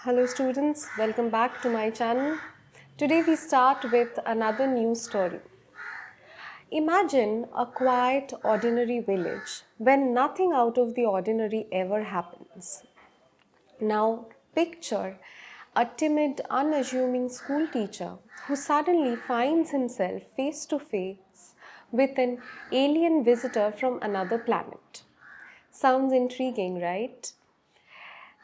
Hello students, welcome back to my channel. Today we start with another new story. Imagine a quiet, ordinary village when nothing out of the ordinary ever happens. Now picture a timid, unassuming school teacher who suddenly finds himself face to face with an alien visitor from another planet. Sounds intriguing, right?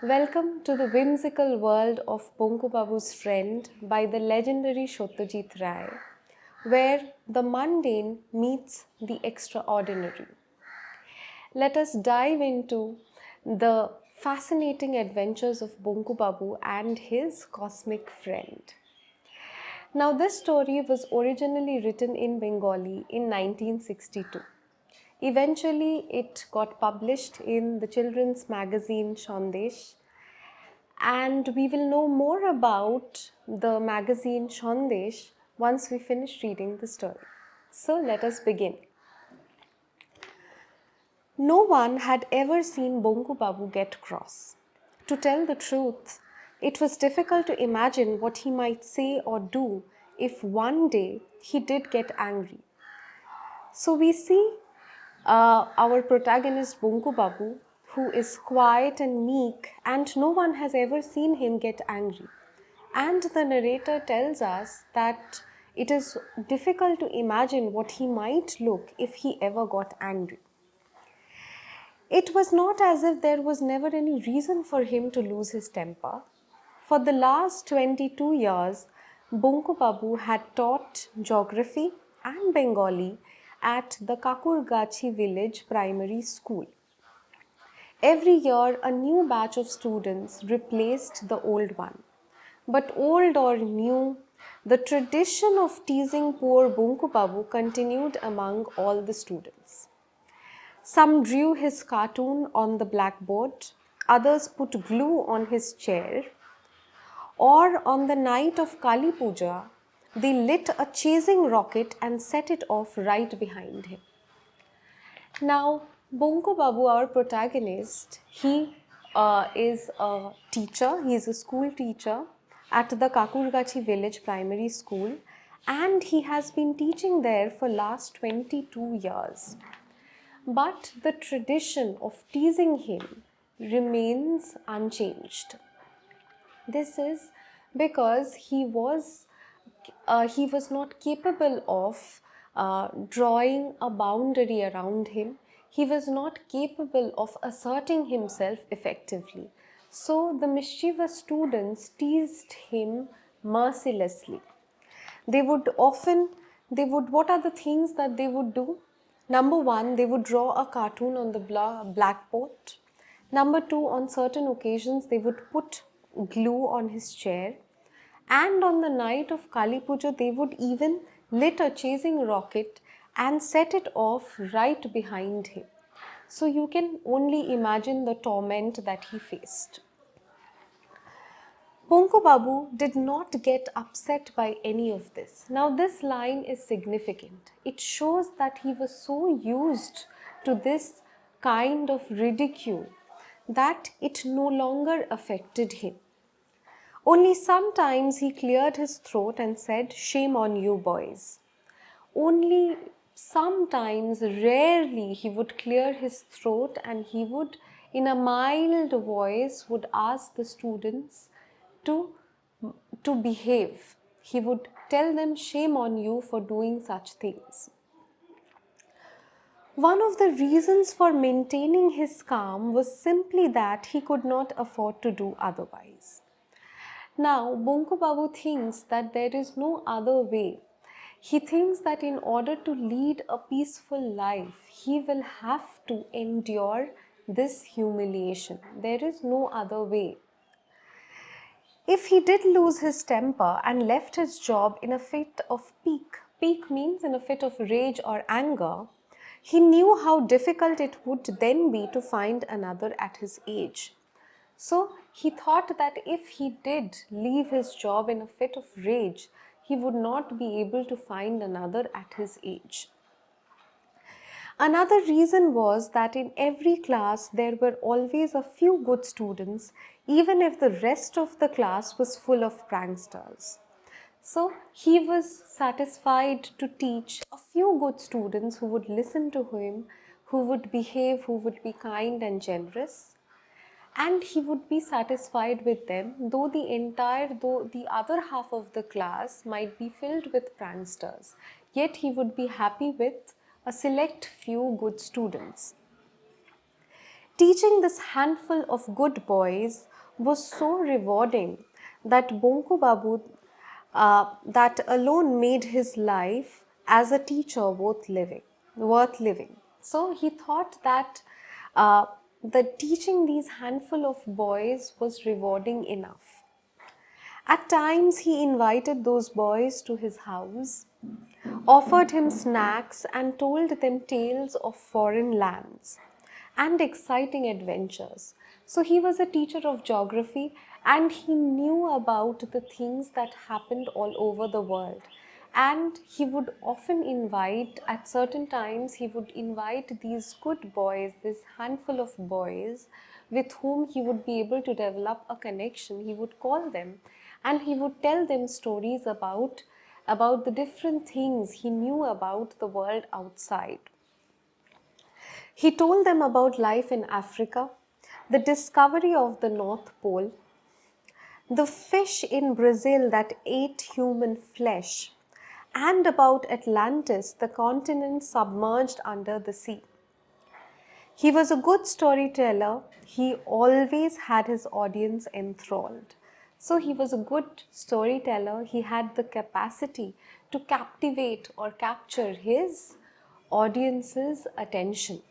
Welcome to the whimsical world of Bonku Babu's Friend by the legendary Satyajit Ray, where the mundane meets the extraordinary. Let us dive into the fascinating adventures of Bonku Babu and his cosmic friend. Now, this story was originally written in Bengali in 1962. Eventually, it got published in the children's magazine Sandesh, and we will know more about the magazine Sandesh once we finish reading the story. So let us begin. No one had ever seen Bonku Babu get cross. To tell the truth, it was difficult to imagine what he might say or do if one day he did get angry. So we see our protagonist Bonku Babu, who is quiet and meek, and no one has ever seen him get angry. And the narrator tells us that it is difficult to imagine what he might look if he ever got angry. It was not as if there was never any reason for him to lose his temper. For the last 22 years, Bonku Babu had taught geography and Bengali at the Kakurgachi village primary school. Every year, a new batch of students replaced the old one. But old or new, the tradition of teasing poor Bonku Babu continued among all the students. Some drew his cartoon on the blackboard, others put glue on his chair, or on the night of Kali Puja, they lit a chasing rocket and set it off right behind him. Now, Bonku Babu, our protagonist, he is a teacher, he is a school teacher at the Kakurgachi village primary school, and he has been teaching there for last 22 years. But the tradition of teasing him remains unchanged. This is because he was not capable of drawing a boundary around him. He was not capable of asserting himself effectively. So the mischievous students teased him mercilessly. What are the things that they would do? Number one, they would draw a cartoon on the blackboard. Number two, on certain occasions, they would put glue on his chair. And on the night of Kali Puja, they would even lit a chasing rocket and set it off right behind him. So you can only imagine the torment that he faced. Bonku Babu did not get upset by any of this. Now, this line is significant. It shows that he was so used to this kind of ridicule that it no longer affected him. Only sometimes he cleared his throat and said, "Shame on you, boys." Only sometimes, rarely, he would clear his throat and he would, in a mild voice, would ask the students to behave. He would tell them, "Shame on you for doing such things." One of the reasons for maintaining his calm was simply that he could not afford to do otherwise. Now, Bonku Babu thinks that there is no other way. He thinks that in order to lead a peaceful life, he will have to endure this humiliation. There is no other way. If he did lose his temper and left his job in a fit of pique means in a fit of rage or anger, he knew how difficult it would then be to find another at his age. So he thought that if he did leave his job in a fit of rage, he would not be able to find another at his age. Another reason was that in every class there were always a few good students, even if the rest of the class was full of pranksters. So he was satisfied to teach a few good students who would listen to him, who would behave, who would be kind and generous, and he would be satisfied with them, though the other half of the class might be filled with pranksters, yet he would be happy with a select few good students. Teaching this handful of good boys was so rewarding that Bonku Babu, that alone made his life as a teacher worth living. So he thought that uh, teaching these handful of boys was rewarding enough. At times, he invited those boys to his house, offered him snacks, and told them tales of foreign lands and exciting adventures. So, he was a teacher of geography and he knew about the things that happened all over the world. And he would often invite, at certain times, he would invite these good boys, this handful of boys with whom he would be able to develop a connection. He would call them and he would tell them stories about the different things he knew about the world outside. He told them about life in Africa, the discovery of the North Pole, the fish in Brazil that ate human flesh, and about Atlantis, the continent submerged under the sea. He was a good storyteller. He always had his audience enthralled. So he was a good storyteller. He had the capacity to captivate or capture his audience's attention.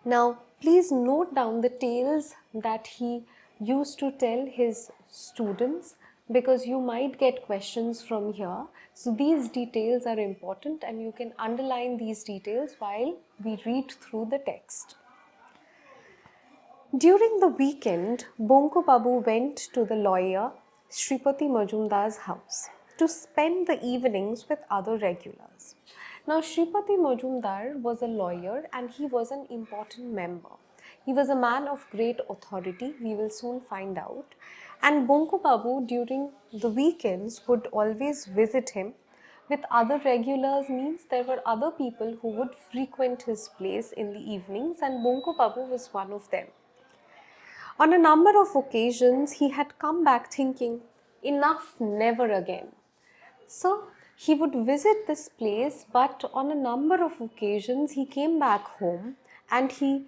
Now, please note down the tales that he used to tell his students because you might get questions from here. So, these details are important and you can underline these details while we read through the text. During the weekend, Bonku Babu went to the lawyer Shripati Majumdar's house to spend the evenings with other regulars. Now, Shripati Majumdar was a lawyer and he was an important member. He was a man of great authority, we will soon find out. And Bonku Babu during the weekends would always visit him. With other regulars means there were other people who would frequent his place in the evenings and Bonku Babu was one of them. On a number of occasions, he had come back thinking, enough, never again. So he would visit this place, but on a number of occasions, he came back home and he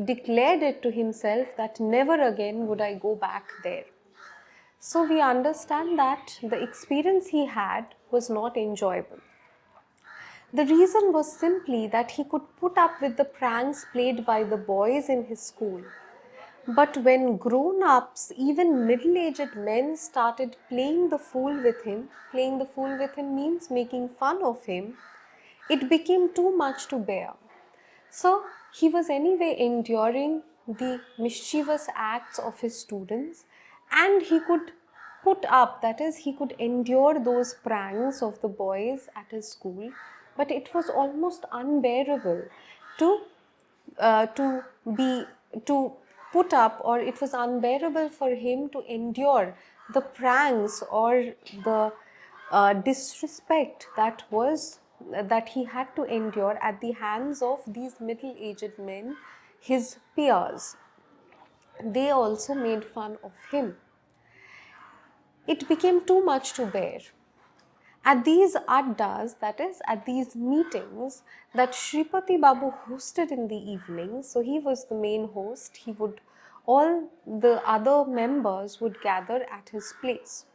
declared it to himself that never again would I go back there. So we understand that the experience he had was not enjoyable. The reason was simply that he could put up with the pranks played by the boys in his school. But when grown ups, even middle aged men, started playing the fool with him means making fun of him, it became too much to bear. So he was anyway enduring the mischievous acts of his students and he could put up, that is, he could endure those pranks of the boys at his school, but it was almost unbearable to to be to put up, or it was unbearable for him to endure the pranks or the disrespect that he had to endure at the hands of these middle-aged men, his peers. They also made fun of him. It became too much to bear. At these addas, that is, at these meetings that Shripati Babu hosted in the evening, so he was the main host, all the other members would gather at his place.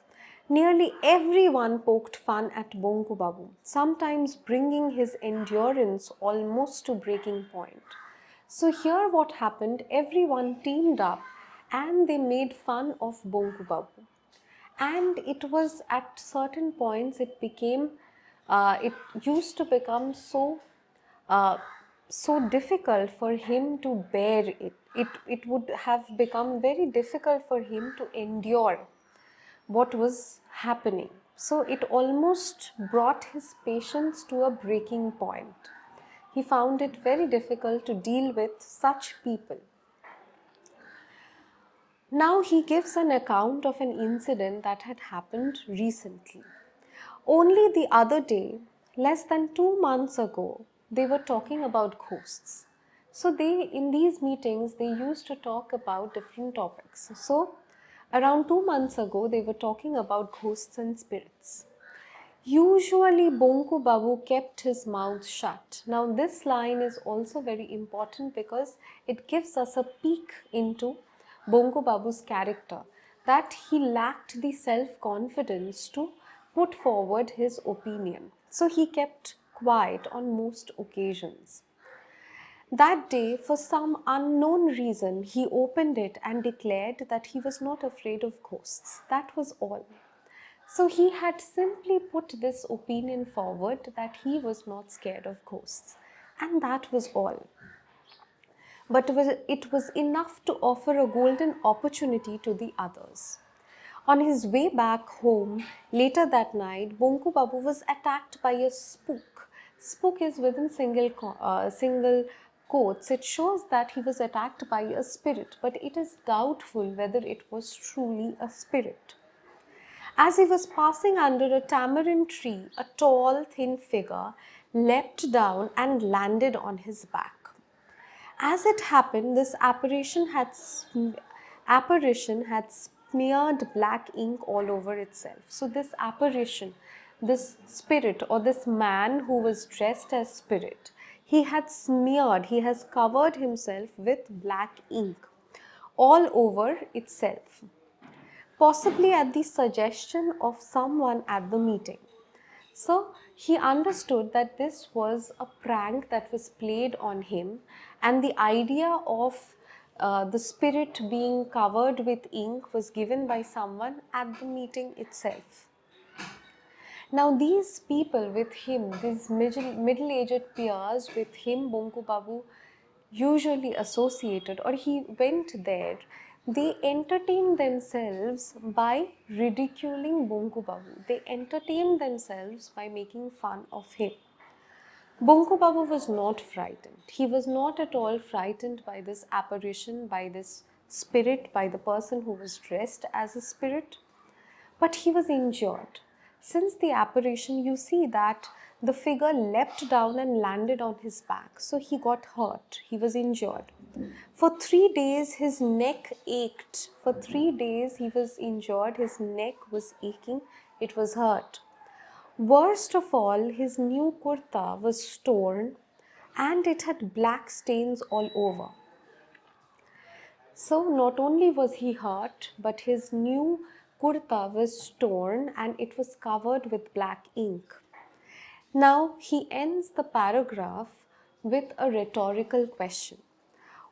Nearly everyone poked fun at Bonku Babu, sometimes bringing his endurance almost to breaking point. So here what happened, everyone teamed up and they made fun of Bonku Babu. And it was at certain points it used to become uh, so difficult for him to bear it would have become very difficult for him to endure what was happening. So it almost brought his patience to a breaking point. He found it very difficult to deal with such people. Now he gives an account of an incident that had happened recently. Only the other day, less than 2 months ago, they were talking about ghosts. So in these meetings, they used to talk about different topics. So around 2 months ago, they were talking about ghosts and spirits. Usually, Bonku Babu kept his mouth shut. Now, this line is also very important because it gives us a peek into Bonku Babu's character, that he lacked the self-confidence to put forward his opinion. So, he kept quiet on most occasions. That day, for some unknown reason, he opened it and declared that he was not afraid of ghosts. That was all. So he had simply put this opinion forward that he was not scared of ghosts. And that was all. But it was enough to offer a golden opportunity to the others. On his way back home, later that night, Bonku Babu was attacked by a spook. Spook is within single quotes. It shows that he was attacked by a spirit, but it is doubtful whether it was truly a spirit. As he was passing under a tamarind tree, a tall, thin figure leapt down and landed on his back. As it happened, this apparition had smeared black ink all over itself. So this apparition, this spirit or this man who was dressed as spirit, he has covered himself with black ink all over itself, possibly at the suggestion of someone at the meeting. So he understood that this was a prank that was played on him, and the idea of the spirit being covered with ink was given by someone at the meeting itself. Now these people with him, these middle-aged peers with him, Bonku Babu usually associated, or he went there, they entertained themselves by ridiculing Bonku Babu. They entertained themselves by making fun of him. Bonku Babu was not frightened. He was not at all frightened by this apparition, by this spirit, by the person who was dressed as a spirit. But he was injured. Since the apparition, you see that the figure leapt down and landed on his back. So he got hurt. He was injured. For 3 days, his neck ached. For 3 days, he was injured. His neck was aching. It was hurt. Worst of all, his new kurta was torn and it had black stains all over. So not only was he hurt, but his new kurta was torn and it was covered with black ink. Now he ends the paragraph with a rhetorical question.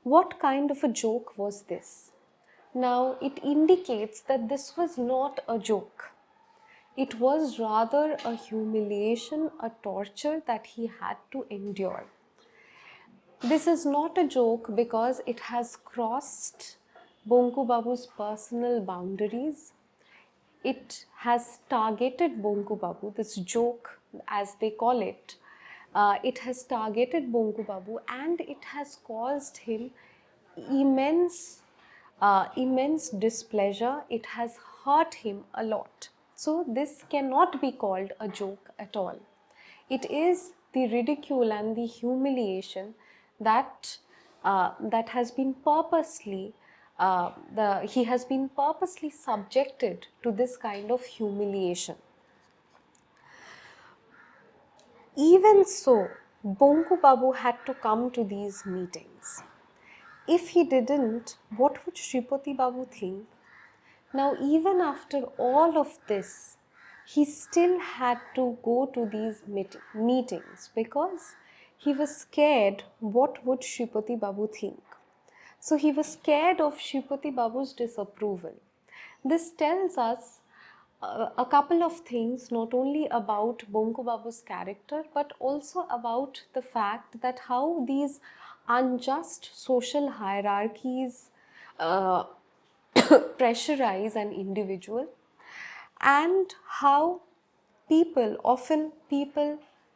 What kind of a joke was this? Now it indicates that this was not a joke. It was rather a humiliation, a torture that he had to endure. This is not a joke because it has crossed Bonku Babu's personal boundaries. It has targeted Bonku Babu, this joke as they call it. It has targeted Bonku Babu and it has caused him immense displeasure. It has hurt him a lot. So this cannot be called a joke at all. It is the ridicule and the humiliation that has been purposely he has been purposely subjected to this kind of humiliation. Even so, Bonku Babu had to come to these meetings. If he didn't, what would Shripati Babu think? Now, even after all of this, he still had to go to these meetings because he was scared what would Shripati Babu think. So he was scared of Shripati Babu's disapproval. This tells us a couple of things, not only about Bonku Babu's character, but also about the fact that how these unjust social hierarchies pressurize an individual, and how People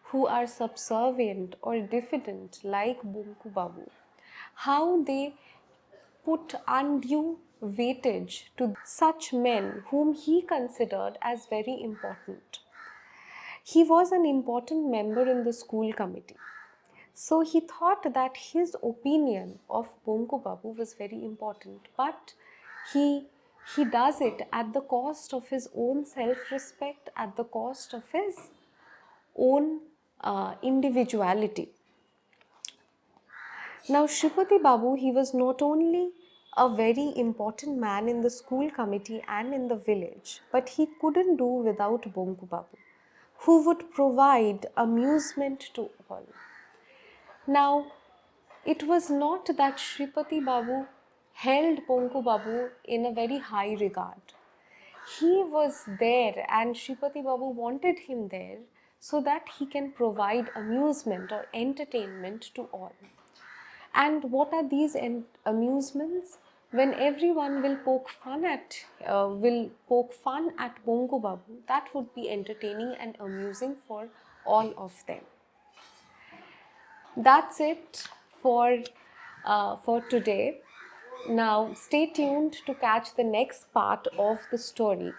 who are subservient or diffident like Bonku Babu, how they put undue weightage to such men whom he considered as very important. He was an important member in the school committee. So he thought that his opinion of Bonku Babu was very important, but he he does it at the cost of his own self-respect, at the cost of his own individuality. Now, Shripati Babu, he was not only a very important man in the school committee and in the village, but he couldn't do without Bonku Babu, who would provide amusement to all. Now, it was not that Shripati Babu held Bonku Babu in a very high regard. He was there and Shripati Babu wanted him there so that he can provide amusement or entertainment to all. And what are these amusements? When everyone will poke fun at Bonku Babu, that would be entertaining and amusing for all of them. That's it for today. Now stay tuned to catch the next part of the story,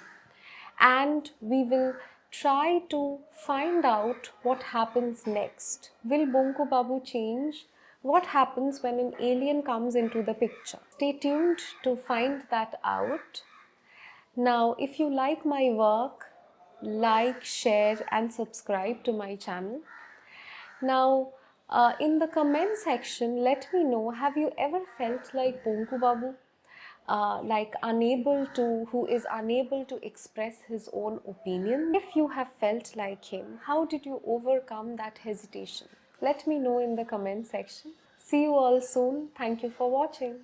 and we will try to find out what happens next. Will Bonku Babu change? What happens when an alien comes into the picture? Stay tuned to find that out. Now, if you like my work, like, share, and subscribe to my channel. Now, in the comment section, let me know, have you ever felt like Bonku Babu? Who is unable to express his own opinion? If you have felt like him, how did you overcome that hesitation? Let me know in the comment section. See you all soon. Thank you for watching.